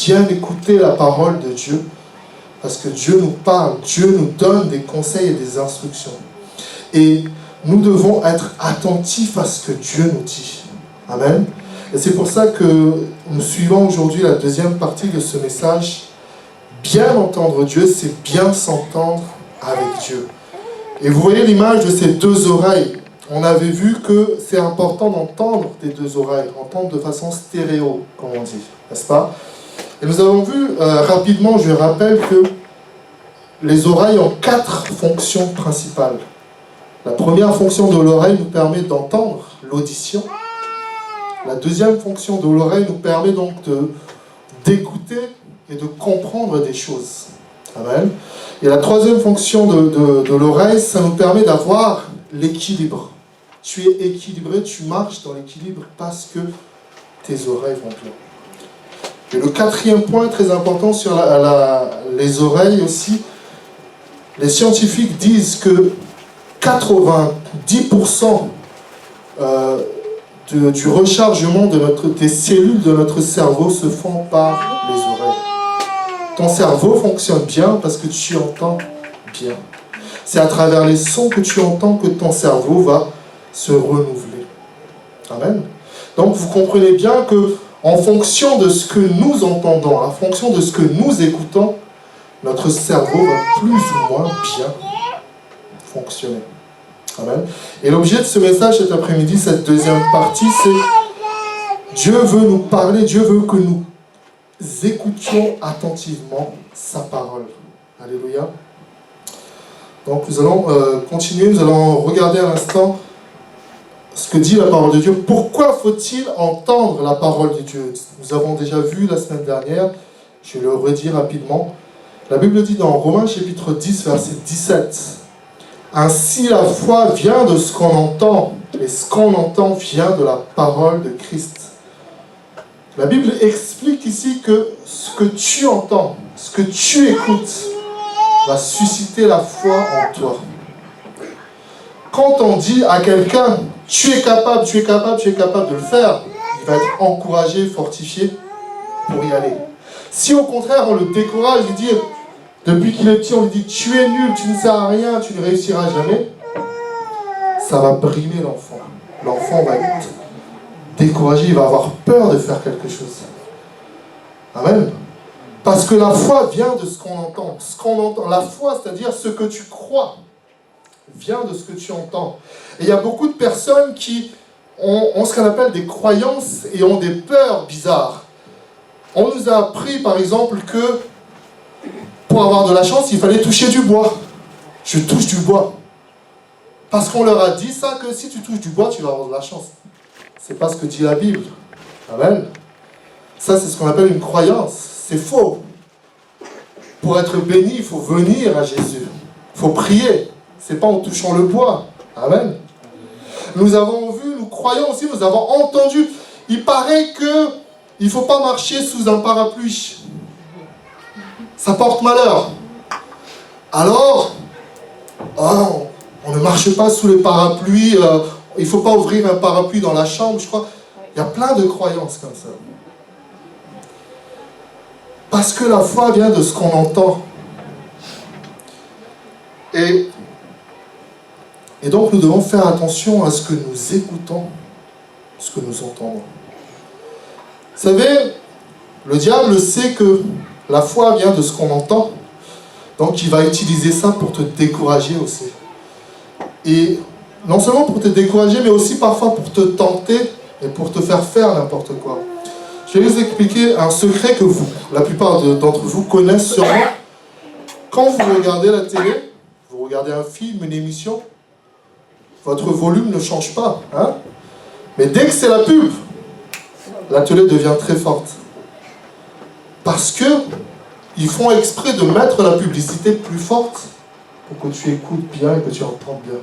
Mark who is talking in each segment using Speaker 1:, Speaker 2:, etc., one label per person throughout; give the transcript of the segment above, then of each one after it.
Speaker 1: bien écouter la parole de Dieu, parce que Dieu nous parle, Dieu nous donne des conseils et des instructions. Et nous devons être attentifs à ce que Dieu nous dit. Amen. Et c'est pour ça que nous suivons aujourd'hui la deuxième partie de ce message. Bien entendre Dieu, c'est bien s'entendre avec Dieu. Et vous voyez l'image de ces deux oreilles. On avait vu que c'est important d'entendre des deux oreilles, entendre de façon stéréo, comme on dit, n'est-ce pas? Et nous avons vu rapidement, je rappelle que les oreilles ont 4 fonctions principales. La première fonction de l'oreille nous permet d'entendre l'audition. La deuxième fonction de l'oreille nous permet donc d'écouter et de comprendre des choses. Amen. Et la troisième fonction de l'oreille, ça nous permet d'avoir l'équilibre. Tu es équilibré, tu marches dans l'équilibre parce que tes oreilles vont bien. Et le quatrième point très important sur les oreilles aussi, les scientifiques disent que 90% du rechargement des cellules de notre cerveau se font par les oreilles. Ton cerveau fonctionne bien parce que tu entends bien. C'est à travers les sons que tu entends que ton cerveau va se renouveler. Amen. Donc vous comprenez bien que en fonction de ce que nous entendons, en fonction de ce que nous écoutons, notre cerveau va plus ou moins bien fonctionner. Amen. Et l'objet de ce message cet après-midi, cette deuxième partie, c'est Dieu veut nous parler, Dieu veut que nous écoutions attentivement sa parole. Alléluia. Donc nous allons continuer, nous allons regarder un instant ce que dit la parole de Dieu. Pourquoi faut-il entendre la parole de Dieu? Nous avons déjà vu la semaine dernière, je le redis rapidement. La Bible dit dans Romains chapitre 10, verset 17, « Ainsi la foi vient de ce qu'on entend, et ce qu'on entend vient de la parole de Christ. » La Bible explique ici que ce que tu entends, ce que tu écoutes, va susciter la foi en toi. Quand on dit à quelqu'un, tu es capable de le faire, il va être encouragé, fortifié pour y aller. Si au contraire on le décourage, il dit, depuis qu'il est petit, on lui dit, tu es nul, tu ne sers à rien, tu ne réussiras jamais, ça va brimer l'enfant. L'enfant va être découragé, il va avoir peur de faire quelque chose. Amen. Parce que la foi vient de ce qu'on entend. Ce qu'on entend, la foi, c'est-à-dire ce que tu crois, vient de ce que tu entends. Et il y a beaucoup de personnes qui ont ce qu'on appelle des croyances et ont des peurs bizarres. On nous a appris, par exemple, que pour avoir de la chance, il fallait toucher du bois. Je touche du bois. Parce qu'on leur a dit ça, que si tu touches du bois, tu vas avoir de la chance. C'est pas ce que dit la Bible. Amen. Ça, c'est ce qu'on appelle une croyance. C'est faux. Pour être béni, il faut venir à Jésus. Il faut prier. C'est pas en touchant le bois. Amen. Nous avons vu, nous croyons aussi, nous avons entendu. Il paraît que il ne faut pas marcher sous un parapluie. Ça porte malheur. Alors, on ne marche pas sous les parapluies. Il ne faut pas ouvrir un parapluie dans la chambre, je crois. Il y a plein de croyances comme ça. Parce que la foi vient de ce qu'on entend. Et donc nous devons faire attention à ce que nous écoutons, ce que nous entendons. Vous savez, le diable sait que la foi vient de ce qu'on entend, donc il va utiliser ça pour te décourager aussi. Et non seulement pour te décourager, mais aussi parfois pour te tenter et pour te faire faire n'importe quoi. Je vais vous expliquer un secret que la plupart d'entre vous connaissent sûrement. Quand vous regardez la télé, vous regardez un film, une émission, votre volume ne change pas. Hein? Mais dès que c'est la pub, la télé devient très forte. Parce qu'ils font exprès de mettre la publicité plus forte pour que tu écoutes bien et que tu entends bien.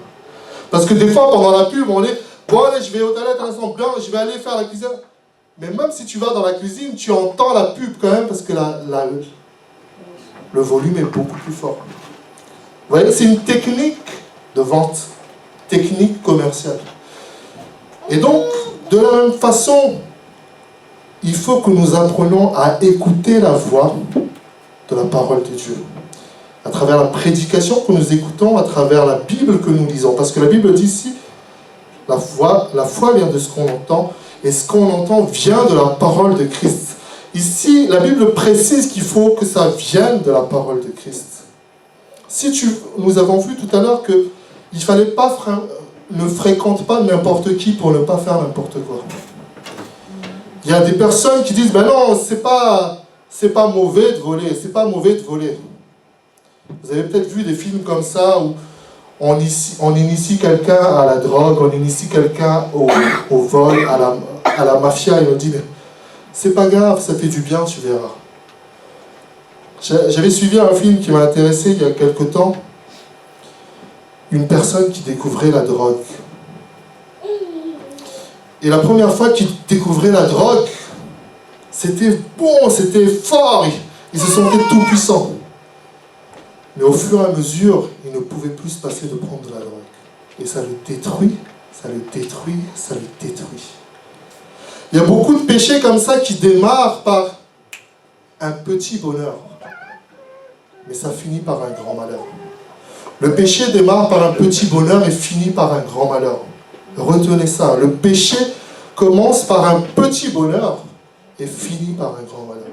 Speaker 1: Parce que des fois, pendant la pub, on est « Bon, allez, je vais aux toilettes un instant, bien, je vais aller faire la cuisine. » Mais même si tu vas dans la cuisine, tu entends la pub quand même parce que le volume est beaucoup plus fort. Vous voyez, c'est une technique de vente, technique commerciale. Et donc, de la même façon, il faut que nous apprenions à écouter la voix de la parole de Dieu. À travers la prédication que nous écoutons, à travers la Bible que nous lisons. Parce que la Bible dit ici, la foi vient de ce qu'on entend, et ce qu'on entend vient de la parole de Christ. Ici, la Bible précise qu'il faut que ça vienne de la parole de Christ. Nous avons vu tout à l'heure qu'il ne fallait pas, ne fréquente pas n'importe qui pour ne pas faire n'importe quoi. Il y a des personnes qui disent, ben non, c'est pas mauvais de voler, c'est pas mauvais de voler. Vous avez peut-être vu des films comme ça où on initie quelqu'un à la drogue, on initie quelqu'un au vol, à la mafia, et on dit, mais c'est pas grave, ça fait du bien, tu verras. J'avais suivi un film qui m'a intéressé il y a quelque temps, une personne qui découvrait la drogue. Et la première fois qu'il découvrait la drogue, c'était bon, c'était fort, il se sentait tout puissant. Mais au fur et à mesure, il ne pouvait plus se passer de prendre de la drogue. Et ça le détruit, ça le détruit, ça le détruit. Il y a beaucoup de péchés comme ça qui démarrent par un petit bonheur. Mais ça finit par un grand malheur. Le péché démarre par un petit bonheur et finit par un grand malheur. Retenez ça, le péché commence par un petit bonheur et finit par un grand malheur.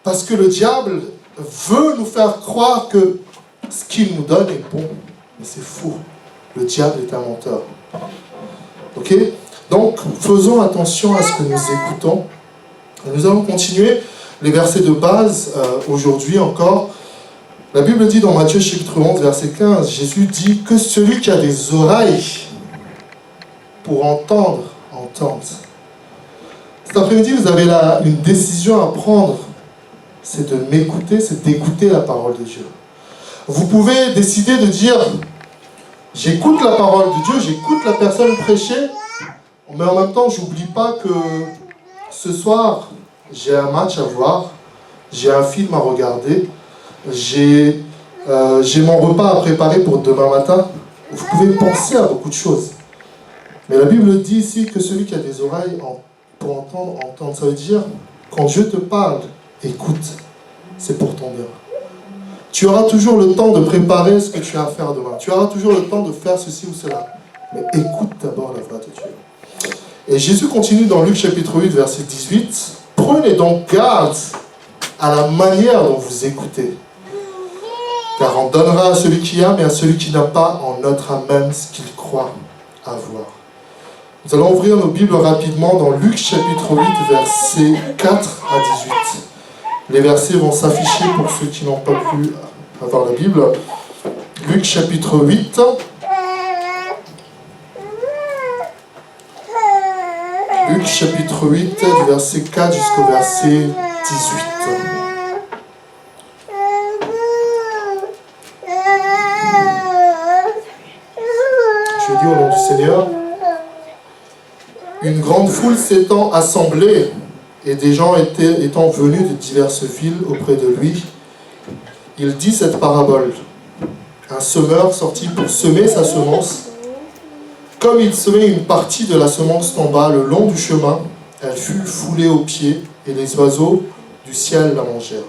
Speaker 1: Parce que le diable veut nous faire croire que ce qu'il nous donne est bon. Mais c'est faux. Le diable est un menteur. Ok ? Donc, faisons attention à ce que nous écoutons. Nous allons continuer les versets de base aujourd'hui encore. La Bible dit dans Matthieu chapitre 11, verset 15, Jésus dit que celui qui a des oreilles pour entendre, entende. Cet après-midi, vous avez une décision à prendre. C'est de m'écouter, c'est d'écouter la parole de Dieu. Vous pouvez décider de dire, j'écoute la parole de Dieu, j'écoute la personne prêcher, mais en même temps, j'oublie pas que ce soir, j'ai un match à voir, j'ai un film à regarder, j'ai mon repas à préparer pour demain matin. Vous pouvez penser à beaucoup de choses. Mais la Bible dit ici que celui qui a des oreilles pour entendre, entendre. Ça veut dire, quand Dieu te parle, écoute, c'est pour ton bien. Tu auras toujours le temps de préparer ce que tu as à faire demain. Tu auras toujours le temps de faire ceci ou cela. Mais écoute d'abord la voix de Dieu. Et Jésus continue dans Luc chapitre 8, verset 18. Prenez donc garde à la manière dont vous écoutez. Car on donnera à celui qui a, mais à celui qui n'a pas, on notera même ce qu'il croit avoir. Nous allons ouvrir nos Bibles rapidement dans Luc chapitre 8, versets 4 à 18. Les versets vont s'afficher pour ceux qui n'ont pas pu avoir la Bible. Luc chapitre 8. Luc chapitre 8, du verset 4 jusqu'au verset 18. Je dis au nom du Seigneur. Une grande foule s'étant assemblée et des gens étant venus de diverses villes auprès de lui, il dit cette parabole. Un semeur sortit pour semer sa semence. Comme il semait, une partie de la semence tomba le long du chemin, elle fut foulée aux pieds et les oiseaux du ciel la mangèrent.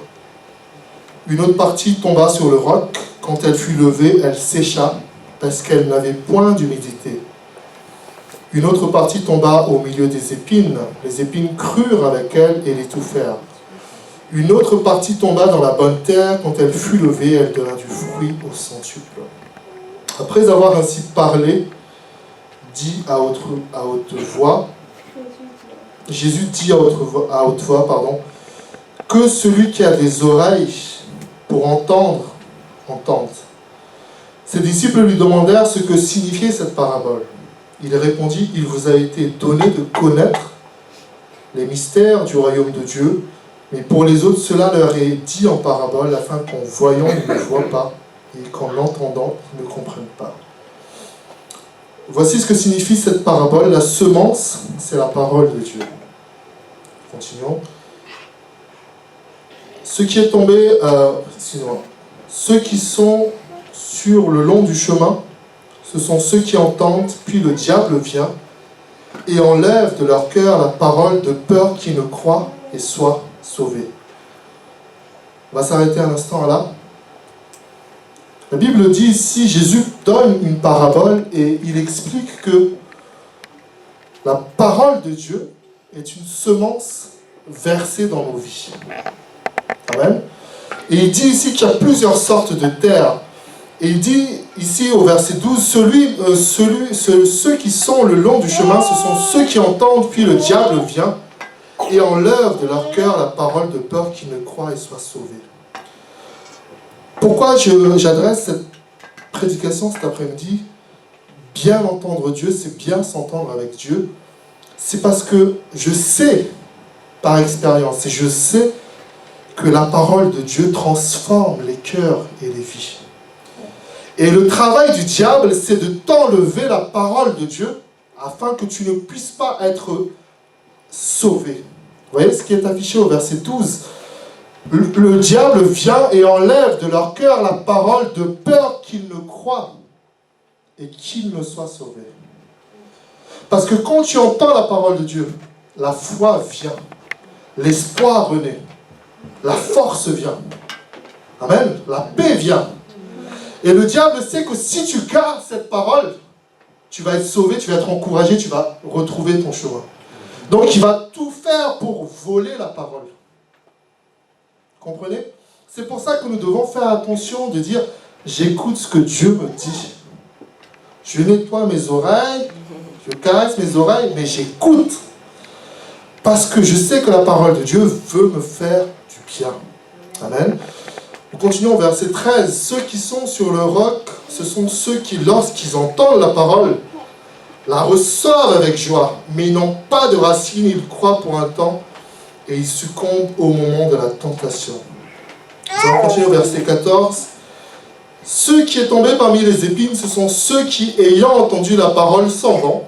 Speaker 1: Une autre partie tomba sur le roc. Quand elle fut levée, elle sécha parce qu'elle n'avait point d'humidité. Une autre partie tomba au milieu des épines. Les épines crurent avec elle et l'étouffèrent. Une autre partie tomba dans la bonne terre. Quand elle fut levée, elle donna du fruit au centuple. Après avoir ainsi parlé, Jésus dit à haute voix, que celui qui a des oreilles pour entendre, entende. Ses disciples lui demandèrent ce que signifiait cette parabole. Il répondit, il vous a été donné de connaître les mystères du royaume de Dieu, mais pour les autres, cela leur est dit en parabole, afin qu'en voyant, ils ne voient pas, et qu'en l'entendant, ils ne comprennent pas. Voici ce que signifie cette parabole. La semence, c'est la parole de Dieu. Continuons. Ceux qui sont sur le long du chemin, ce sont ceux qui entendent, puis le diable vient et enlève de leur cœur la parole de peur qu'ils ne croient et soient sauvés. On va s'arrêter un instant là. La Bible dit ici, Jésus donne une parabole et il explique que la parole de Dieu est une semence versée dans nos vies. Amen. Et il dit ici qu'il y a plusieurs sortes de terres. Et il dit ici au verset 12, ceux qui sont le long du chemin, ce sont ceux qui entendent, puis le diable vient et enlève de leur cœur la parole de peur qu'ils ne croient et soient sauvés. Pourquoi j'adresse cette prédication cet après-midi? Bien entendre Dieu, c'est bien s'entendre avec Dieu. C'est parce que je sais, par expérience, et je sais que la parole de Dieu transforme les cœurs et les vies. Et le travail du diable, c'est de t'enlever la parole de Dieu afin que tu ne puisses pas être sauvé. Vous voyez ce qui est affiché au verset 12 ? Le diable vient et enlève de leur cœur la parole de peur qu'ils ne croient et qu'ils ne soient sauvés. Parce que quand tu entends la parole de Dieu, la foi vient, l'espoir renaît, la force vient. Amen. La paix vient. Et le diable sait que si tu gardes cette parole, tu vas être sauvé, tu vas être encouragé, tu vas retrouver ton chemin. Donc il va tout faire pour voler la parole. Comprenez? C'est pour ça que nous devons faire attention de dire « J'écoute ce que Dieu me dit. Je nettoie mes oreilles, je caresse mes oreilles, mais j'écoute. Parce que je sais que la parole de Dieu veut me faire du bien. » Amen. Nous continuons au verset 13. Ceux qui sont sur le roc, ce sont ceux qui, lorsqu'ils entendent la parole, la reçoivent avec joie, mais ils n'ont pas de racines, ils croient pour un temps, et ils succombent au moment de la tentation. Nous allons continuer au verset 14. Ceux qui sont tombés parmi les épines, ce sont ceux qui, ayant entendu la parole, s'en vont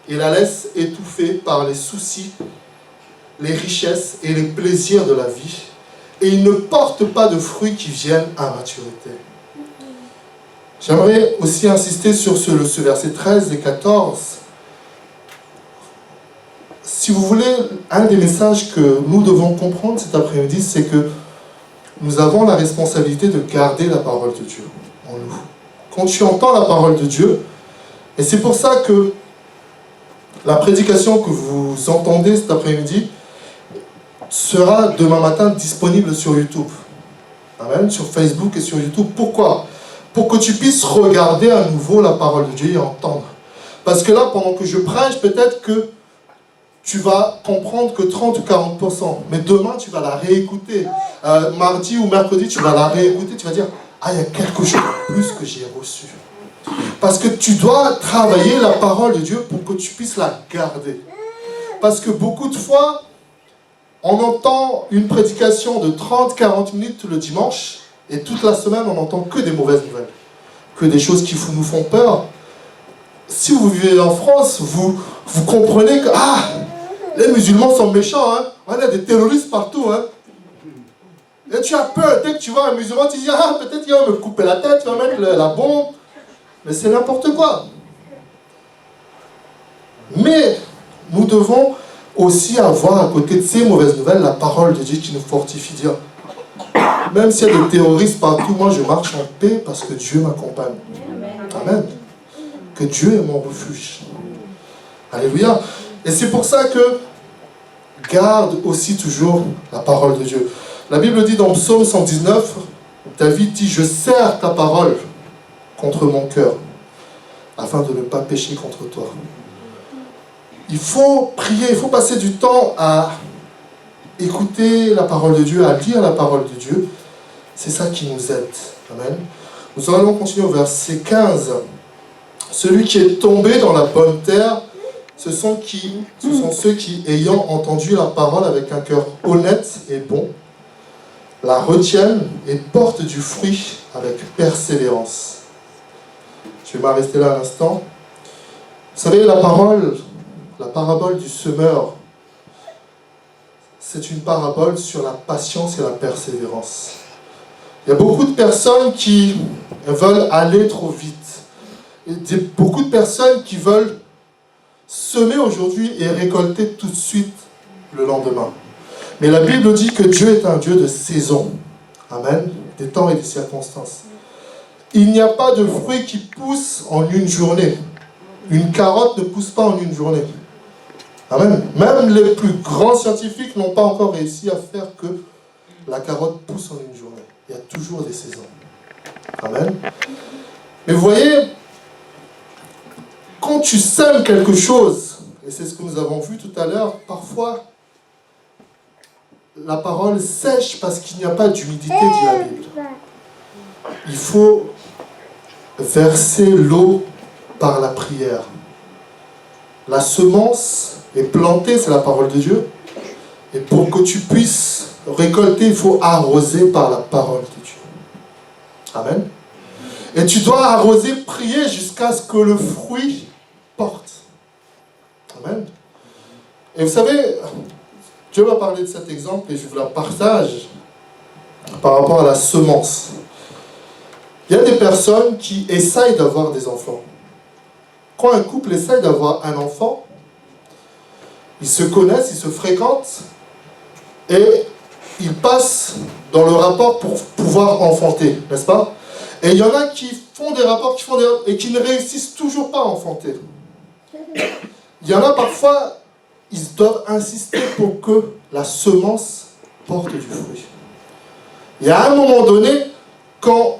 Speaker 1: et la laissent étouffée par les soucis, les richesses et les plaisirs de la vie, et ils ne portent pas de fruits qui viennent à maturité. J'aimerais aussi insister sur ce verset 13 et 14. Si vous voulez, un des messages que nous devons comprendre cet après-midi, c'est que nous avons la responsabilité de garder la parole de Dieu en nous. Quand tu entends la parole de Dieu, et c'est pour ça que la prédication que vous entendez cet après-midi sera demain matin disponible sur YouTube. Amen, sur Facebook et sur YouTube. Pourquoi? Pour que tu puisses regarder à nouveau la parole de Dieu et entendre. Parce que là, pendant que je prêche, peut-être que tu vas comprendre que 30 ou 40%. Mais demain, tu vas la réécouter. Mardi ou mercredi, tu vas la réécouter. Tu vas dire, ah, il y a quelque chose de plus que j'ai reçu. Parce que tu dois travailler la parole de Dieu pour que tu puisses la garder. Parce que beaucoup de fois, on entend une prédication de 30-40 minutes le dimanche, et toute la semaine, on n'entend que des mauvaises nouvelles, que des choses qui nous font peur. Si vous vivez en France, vous comprenez que les musulmans sont méchants, hein. On a des terroristes partout. Hein. Et tu as peur, dès que tu vois un musulman, tu dis peut-être qu'il va me couper la tête, il va mettre la bombe. Mais c'est n'importe quoi. Mais nous devons aussi avoir à côté de ces mauvaises nouvelles la parole de Dieu qui nous fortifie, dire même s'il y a des terroristes partout, moi je marche en paix parce que Dieu m'accompagne. Amen. Que Dieu est mon refuge. Alléluia. Et c'est pour ça que garde aussi toujours la parole de Dieu. La Bible dit dans Psaume 119, David dit « Je serre ta parole contre mon cœur, afin de ne pas pécher contre toi. » Il faut prier, il faut passer du temps à écouter la parole de Dieu, à lire la parole de Dieu. C'est ça qui nous aide. Amen. Nous allons continuer au verset 15. Celui qui est tombé dans la bonne terre, ce sont ceux qui, ayant entendu la parole avec un cœur honnête et bon, la retiennent et portent du fruit avec persévérance. Je vais m'arrêter là un instant. Vous savez, la parabole du semeur, c'est une parabole sur la patience et la persévérance. Il y a beaucoup de personnes qui veulent aller trop vite. Et beaucoup de personnes qui veulent semer aujourd'hui et récolter tout de suite le lendemain. Mais la Bible dit que Dieu est un Dieu de saison. Amen. Des temps et des circonstances. Il n'y a pas de fruit qui pousse en une journée. Une carotte ne pousse pas en une journée. Amen. Même les plus grands scientifiques n'ont pas encore réussi à faire que la carotte pousse en une journée. Il y a toujours des saisons. Amen. Mais vous voyez, quand tu sèmes quelque chose, et c'est ce que nous avons vu tout à l'heure, parfois la parole sèche parce qu'il n'y a pas d'humidité, dit la Bible. Il faut verser l'eau par la prière. La semence est plantée, c'est la parole de Dieu. Et pour que tu puisses récolter, il faut arroser par la parole de Dieu. Amen. Et tu dois arroser, prier jusqu'à ce que le fruit porte. Amen. Et vous savez, Dieu m'a parlé de cet exemple et je vous la partage par rapport à la semence. Il y a des personnes qui essayent d'avoir des enfants. Quand un couple essaye d'avoir un enfant, ils se connaissent, ils se fréquentent et ils passent dans le rapport pour pouvoir enfanter, n'est-ce pas? Et il y en a qui font des rapports, et qui ne réussissent toujours pas à enfanter. Il y en a parfois, ils doivent insister pour que la semence porte du fruit. Et à un moment donné, quand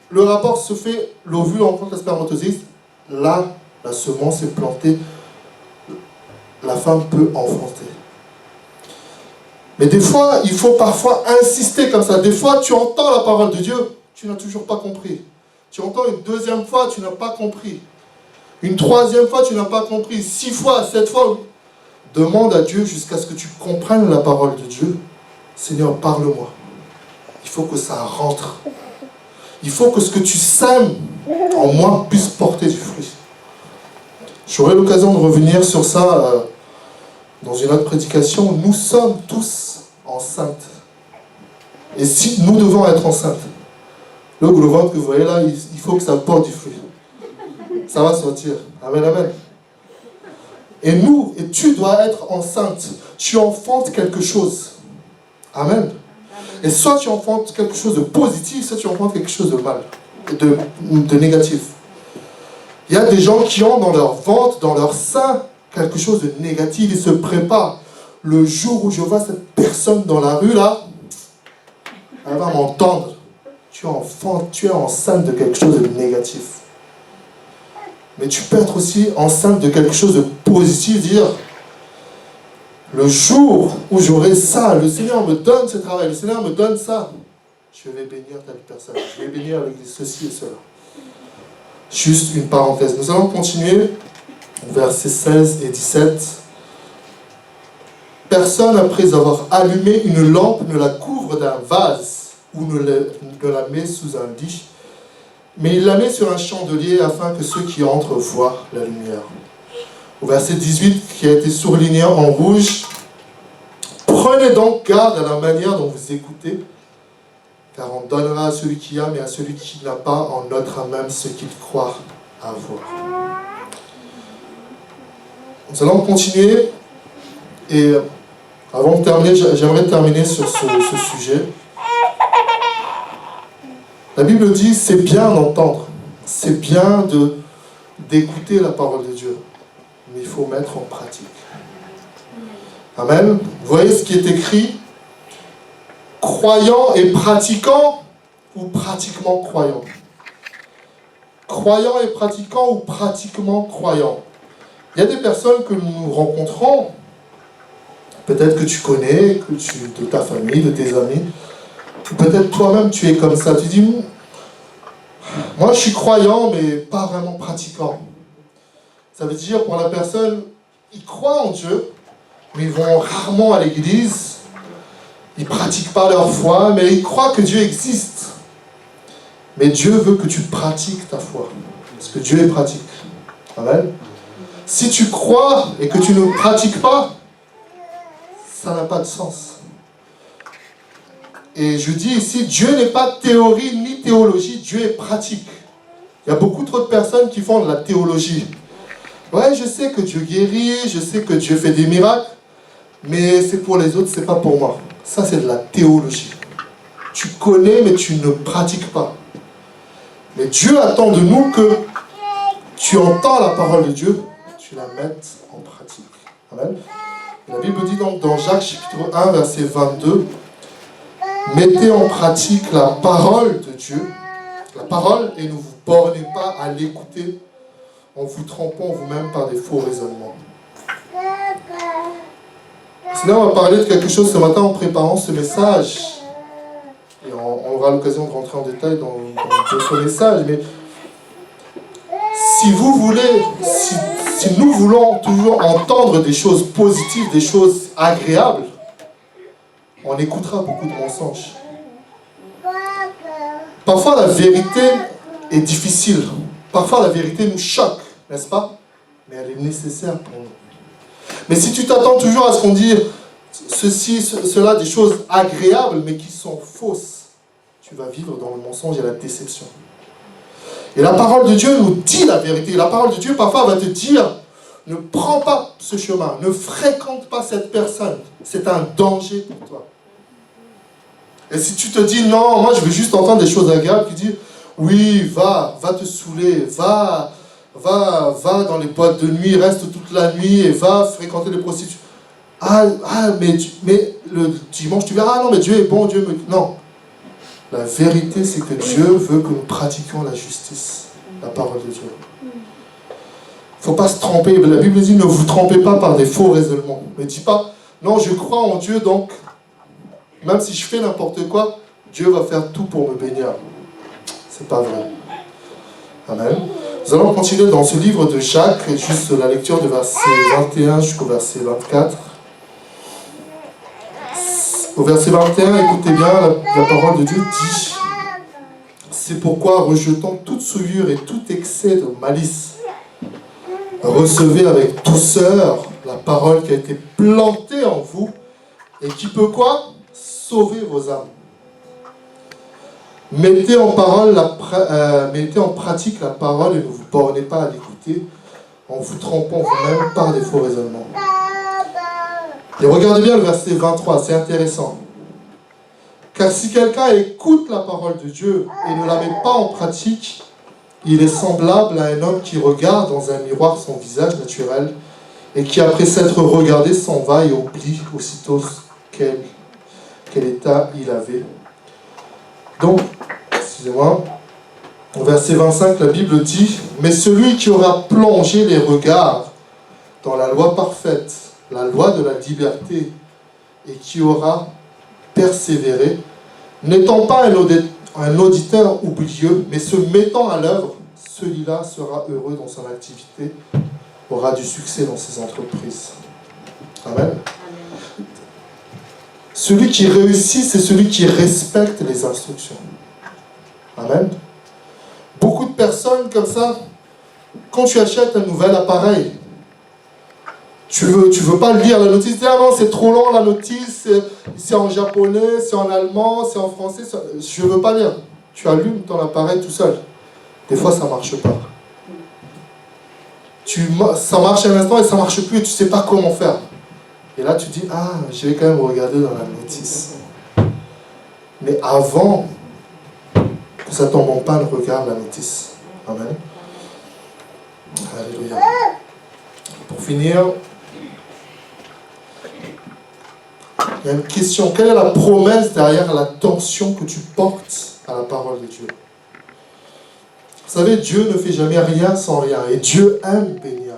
Speaker 1: le rapport se fait, l'ovule rencontre la spermatozoïde, là, la semence est plantée, la femme peut enfanter. Mais des fois, il faut parfois insister comme ça. Des fois, tu entends la parole de Dieu, tu n'as toujours pas compris. Tu entends une deuxième fois, tu n'as pas compris. Une troisième fois, tu n'as pas compris. 6 fois, 7 fois. Demande à Dieu jusqu'à ce que tu comprennes la parole de Dieu. Seigneur, parle-moi. Il faut que ça rentre. Il faut que ce que tu sèmes en moi puisse porter du fruit. J'aurai l'occasion de revenir sur ça dans une autre prédication. Nous sommes tous enceintes. Et si nous devons être enceintes, le gros ventre que vous voyez là, il faut que ça porte du fruit. Ça va sortir. Amen, amen. Et tu dois être enceinte. Tu enfantes quelque chose. Amen. Et soit tu enfantes quelque chose de positif, soit tu enfantes quelque chose de mal, de négatif. Il y a des gens qui ont dans leur ventre, dans leur sein, quelque chose de négatif. Ils se préparent. Le jour où je vois cette personne dans la rue, là, elle va m'entendre. Tu es enceinte de quelque chose de négatif. Mais tu peux être aussi enceinte de quelque chose de positif, dire, le jour où j'aurai ça, le Seigneur me donne ce travail, le Seigneur me donne ça, je vais bénir telle personne, je vais bénir avec ceci et cela. Juste une parenthèse. Nous allons continuer, versets 16 et 17. Personne, après avoir allumé une lampe, ne la couvre d'un vase ou ne la met sous un lit, mais il la met sur un chandelier afin que ceux qui entrent voient la lumière. Au verset 18, qui a été surligné en rouge, prenez donc garde à la manière dont vous écoutez, car on donnera à celui qui a, mais à celui qui n'a pas, on notera même ce qu'il croit avoir. Nous allons continuer, et avant de terminer, j'aimerais terminer sur ce sujet. La Bible dit, c'est bien d'entendre, c'est bien d'écouter la parole de Dieu, mais il faut mettre en pratique. Amen. Vous voyez ce qui est écrit? Croyant et pratiquant ou pratiquement croyant? Croyant et pratiquant ou pratiquement croyant? Il y a des personnes que nous rencontrons, peut-être que tu connais, de ta famille, de tes amis, peut-être toi-même tu es comme ça, tu dis, moi je suis croyant mais pas vraiment pratiquant. Ça veut dire pour la personne, ils croient en Dieu, mais ils vont rarement à l'église, ils ne pratiquent pas leur foi, mais ils croient que Dieu existe. Mais Dieu veut que tu pratiques ta foi, parce que Dieu est pratique. Amen. Si tu crois et que tu ne pratiques pas, ça n'a pas de sens. Et je dis ici, Dieu n'est pas théorie ni théologie, Dieu est pratique. Il y a beaucoup trop de personnes qui font de la théologie. Ouais, je sais que Dieu guérit, je sais que Dieu fait des miracles, mais c'est pour les autres, c'est pas pour moi. Ça, c'est de la théologie. Tu connais, mais tu ne pratiques pas. Mais Dieu attend de nous que tu entends la parole de Dieu, tu la mettes en pratique. Amen. La Bible dit donc dans Jacques chapitre 1, verset 22, mettez en pratique la parole de Dieu, la parole, et ne vous bornez pas à l'écouter en vous trompant vous-même par des faux raisonnements. Sinon, on va parler de quelque chose ce matin en préparant ce message. Et on aura l'occasion de rentrer en détail dans d'autres messages, mais si vous voulez, si nous voulons toujours entendre des choses positives, des choses agréables, on écoutera beaucoup de mensonges. Parfois la vérité est difficile, parfois la vérité nous choque, n'est-ce pas? Mais elle est nécessaire pour nous. Mais si tu t'attends toujours à ce qu'on dise ceci, cela, des choses agréables, mais qui sont fausses, tu vas vivre dans le mensonge et la déception. Et la parole de Dieu nous dit la vérité. La parole de Dieu, parfois, va te dire, ne prends pas ce chemin, ne fréquente pas cette personne. C'est un danger pour toi. Et si tu te dis, non, moi je veux juste entendre des choses agréables, tu dis, oui, va te saouler, va dans les boîtes de nuit, reste toute la nuit et va fréquenter les prostituées. Mais le dimanche, tu verras, non, mais Dieu est bon, Dieu me... Non. La vérité, c'est que Dieu veut que nous pratiquions la justice, la parole de Dieu. Il ne faut pas se tromper. La Bible dit, ne vous trompez pas par des faux raisonnements. Ne dis pas, non, je crois en Dieu, donc, même si je fais n'importe quoi, Dieu va faire tout pour me bénir. C'est pas vrai. Amen. Nous allons continuer dans ce livre de Jacques, juste la lecture de verset 21 jusqu'au verset 24. Au verset 21, écoutez bien, la parole de Dieu dit, c'est pourquoi, rejetant toute souillure et tout excès de malice, recevez avec douceur la parole qui a été plantée en vous et qui peut quoi? Sauver vos âmes. Mettez en pratique la parole et ne vous bornez pas à l'écouter en vous trompant vous-même par des faux raisonnements. Et regardez bien le verset 23, c'est intéressant. Car si quelqu'un écoute la parole de Dieu et ne la met pas en pratique, il est semblable à un homme qui regarde dans un miroir son visage naturel et qui, après s'être regardé, s'en va et oublie aussitôt quel état il avait. Donc, excusez-moi, au verset 25, la Bible dit « Mais celui qui aura plongé les regards dans la loi parfaite, la loi de la liberté, et qui aura persévéré, n'étant pas un auditeur oublieux, mais se mettant à l'œuvre, celui-là sera heureux dans son activité, aura du succès dans ses entreprises. » Amen. Celui qui réussit, c'est celui qui respecte les instructions. Amen. Beaucoup de personnes comme ça, quand tu achètes un nouvel appareil, tu veux pas lire la notice, tu dis, ah non, c'est trop long la notice, c'est en japonais, c'est en allemand, c'est en français, je veux pas lire. Tu allumes ton appareil tout seul. Des fois, ça marche pas. Ça marche un instant et ça marche plus et tu sais pas comment faire. Et là, tu dis, ah, je vais quand même regarder dans la notice. Mais avant que ça tombe en panne, regarde la notice. Amen. Alléluia. Pour finir, il y a une question. Quelle est la promesse derrière l'attention que tu portes à la parole de Dieu? Vous savez, Dieu ne fait jamais rien sans rien. Et Dieu aime bénir.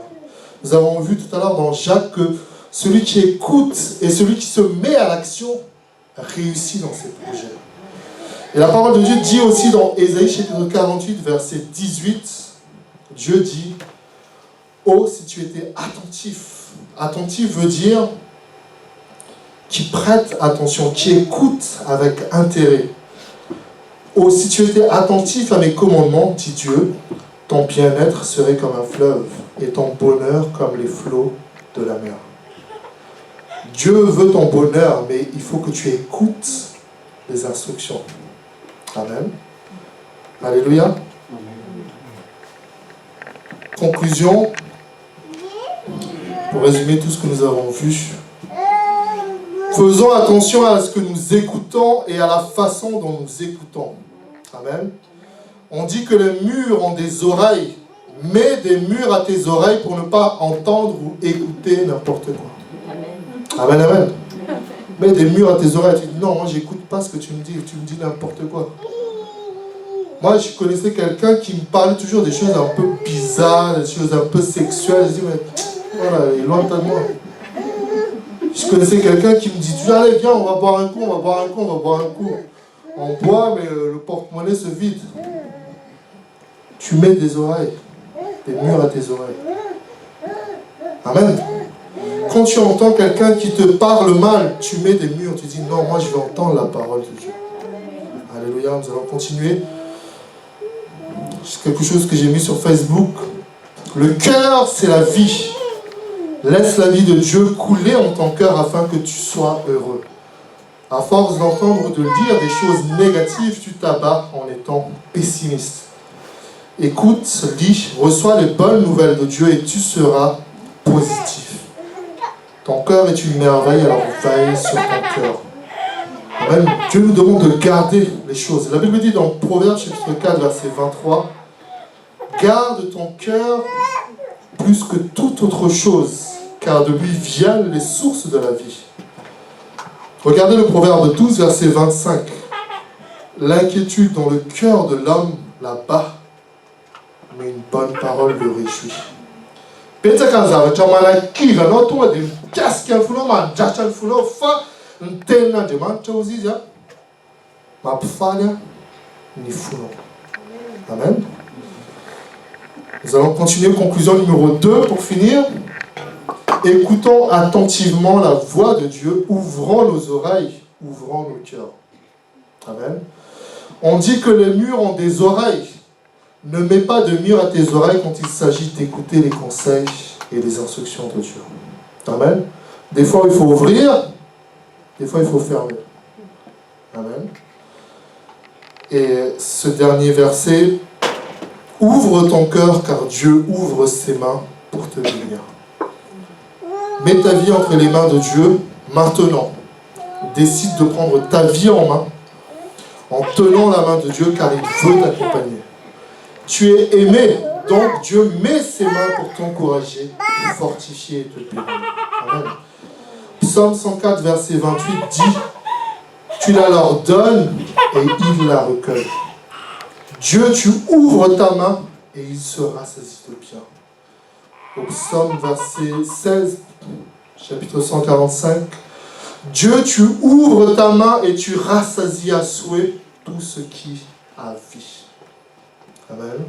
Speaker 1: Nous avons vu tout à l'heure dans Jacques que celui qui écoute et celui qui se met à l'action réussit dans ses projets. Et la parole de Dieu dit aussi dans Ésaïe chapitre 48, verset 18, Dieu dit, « Oh, si tu étais attentif. » Attentif veut dire qui prête attention, qui écoute avec intérêt. « Oh, si tu étais attentif à mes commandements, dit Dieu, ton bien-être serait comme un fleuve et ton bonheur comme les flots de la mer. » Dieu veut ton bonheur, mais il faut que tu écoutes les instructions. Amen. Alléluia. Conclusion, pour résumer tout ce que nous avons vu. Faisons attention à ce que nous écoutons et à la façon dont nous écoutons. Amen. On dit que les murs ont des oreilles. Mets des murs à tes oreilles pour ne pas entendre ou écouter n'importe quoi. Amen, amen. Mets des murs à tes oreilles. Tu dis non, moi j'écoute pas ce que tu me dis n'importe quoi. Moi je connaissais quelqu'un qui me parlait toujours des choses un peu bizarres, des choses un peu sexuelles. Je dis mais voilà, il est loin de moi. Je connaissais quelqu'un qui me dit toujours allez viens, on va boire un coup, on va boire un coup, on va boire un coup. On boit mais le porte-monnaie se vide. Tu mets des oreilles. Des murs à tes oreilles. Amen. Quand tu entends quelqu'un qui te parle mal, tu mets des murs, tu dis non, moi je vais entendre la parole de Dieu. Alléluia, nous allons continuer. C'est quelque chose que j'ai mis sur Facebook. Le cœur, c'est la vie. Laisse la vie de Dieu couler en ton cœur afin que tu sois heureux. À force d'entendre, de dire des choses négatives, tu t'abats en étant pessimiste. Écoute, lis, reçois les bonnes nouvelles de Dieu et tu seras positif. Ton cœur est une merveille, alors veille sur ton cœur. Amen. Dieu nous demande de garder les choses. La Bible dit dans Proverbes chapitre 4, verset 23, garde ton cœur plus que toute autre chose, car de lui viennent les sources de la vie. Regardez le Proverbe 12, verset 25. L'inquiétude dans le cœur de l'homme là-bas, mais une bonne parole le réjouit. Peut-être quand ça va être un qui va non toi de qu'est-ce qu'il faut man jachan faut fa ntena de man choisi ja ma pfanya ni funo. Amen. Nous allons continuer, conclusion numéro 2 pour finir. Écoutons attentivement la voix de Dieu, ouvrons nos oreilles, ouvrons nos cœurs. Amen. On dit que les murs ont des oreilles. Ne mets pas de mur à tes oreilles quand il s'agit d'écouter les conseils et les instructions de Dieu. Amen. Des fois, il faut ouvrir, des fois, il faut fermer. Amen. Et ce dernier verset, ouvre ton cœur car Dieu ouvre ses mains pour te bénir. Mets ta vie entre les mains de Dieu maintenant. Décide de prendre ta vie en main en tenant la main de Dieu car il veut t'accompagner. Tu es aimé, donc Dieu met ses mains pour t'encourager, te fortifier et te bénir. Amen. Psaume 104, verset 28 dit « Tu la leur donnes et ils la recueillent. Dieu, tu ouvres ta main et il se rassasie de bien. » Au psaume verset 16, chapitre 145, « Dieu, tu ouvres ta main et tu rassasies à souhait tout ce qui a vie. » Amen.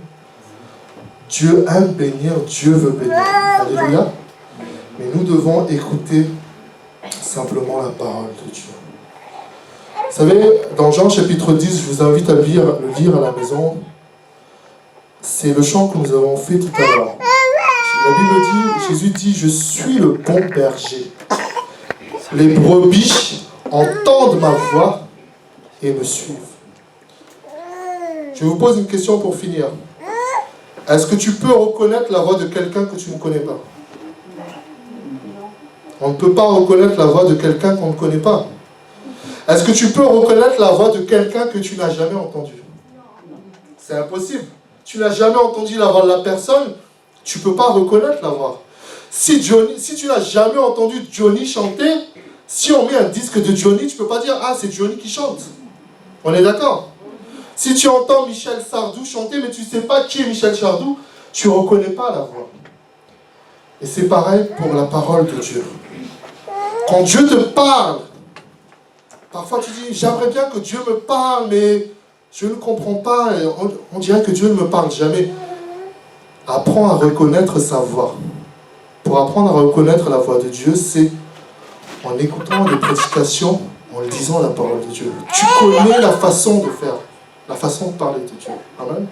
Speaker 1: Dieu aime bénir, Dieu veut bénir. Alléluia. Mais nous devons écouter simplement la parole de Dieu. Vous savez, dans Jean chapitre 10, je vous invite à le lire à la maison. C'est le chant que nous avons fait tout à l'heure. La Bible dit, Jésus dit, je suis le bon berger. Les brebis entendent ma voix et me suivent. Je vous pose une question pour finir. Est-ce que tu peux reconnaître la voix de quelqu'un que tu ne connais pas? On ne peut pas reconnaître la voix de quelqu'un qu'on ne connaît pas. Est-ce que tu peux reconnaître la voix de quelqu'un que tu n'as jamais entendu? C'est impossible. Tu n'as jamais entendu la voix de la personne, tu ne peux pas reconnaître la voix. Si tu n'as jamais entendu Johnny chanter, si on met un disque de Johnny, tu ne peux pas dire « Ah, c'est Johnny qui chante ». On est d'accord? Si tu entends Michel Sardou chanter, mais tu ne sais pas qui est Michel Sardou, tu ne reconnais pas la voix. Et c'est pareil pour la parole de Dieu. Quand Dieu te parle, parfois tu dis, j'aimerais bien que Dieu me parle, mais je ne comprends pas, et on dirait que Dieu ne me parle jamais. Apprends à reconnaître sa voix. Pour apprendre à reconnaître la voix de Dieu, c'est en écoutant les prédications, en lisant la parole de Dieu. Tu connais la façon de faire, la façon de parler de Dieu. Amen.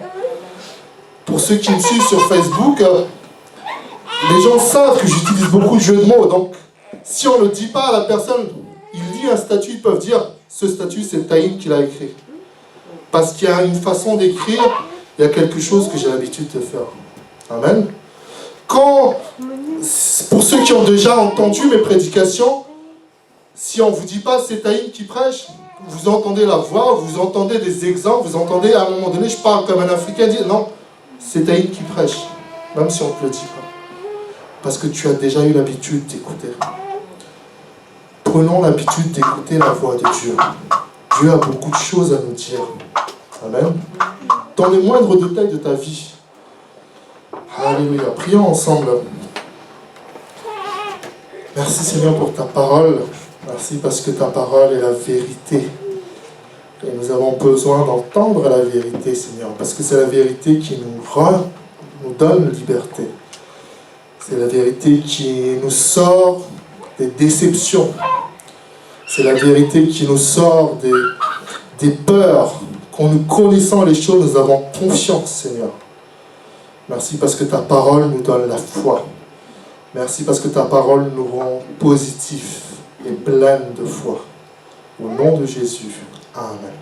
Speaker 1: Pour ceux qui me suivent sur Facebook, les gens savent que j'utilise beaucoup de jeux de mots. Donc, si on ne le dit pas à la personne, il lit un statut, ils peuvent dire, ce statut, c'est Taïm qui l'a écrit. Parce qu'il y a une façon d'écrire, il y a quelque chose que j'ai l'habitude de faire. Amen. Quand Pour ceux qui ont déjà entendu mes prédications, si on ne vous dit pas c'est Taïm qui prêche, vous entendez la voix, vous entendez des exemples, vous entendez à un moment donné, je parle comme un Africain, dit non, c'est Taïm qui prêche, même si on ne te le dit pas. Parce que tu as déjà eu l'habitude d'écouter. Prenons l'habitude d'écouter la voix de Dieu. Dieu a beaucoup de choses à nous dire. Amen. Dans les moindres détails de ta vie. Alléluia. Prions ensemble. Merci Seigneur pour ta parole. Merci parce que ta parole est la vérité. Et nous avons besoin d'entendre la vérité, Seigneur, parce que c'est la vérité qui nous donne liberté. C'est la vérité qui nous sort des déceptions. C'est la vérité qui nous sort des peurs. Qu'en nous connaissant les choses, nous avons confiance, Seigneur. Merci parce que ta parole nous donne la foi. Merci parce que ta parole nous rend positifs et pleines de foi. Au nom de Jésus. Amen.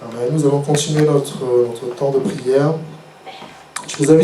Speaker 1: Amen. Nous allons continuer notre temps de prière. Je vous invite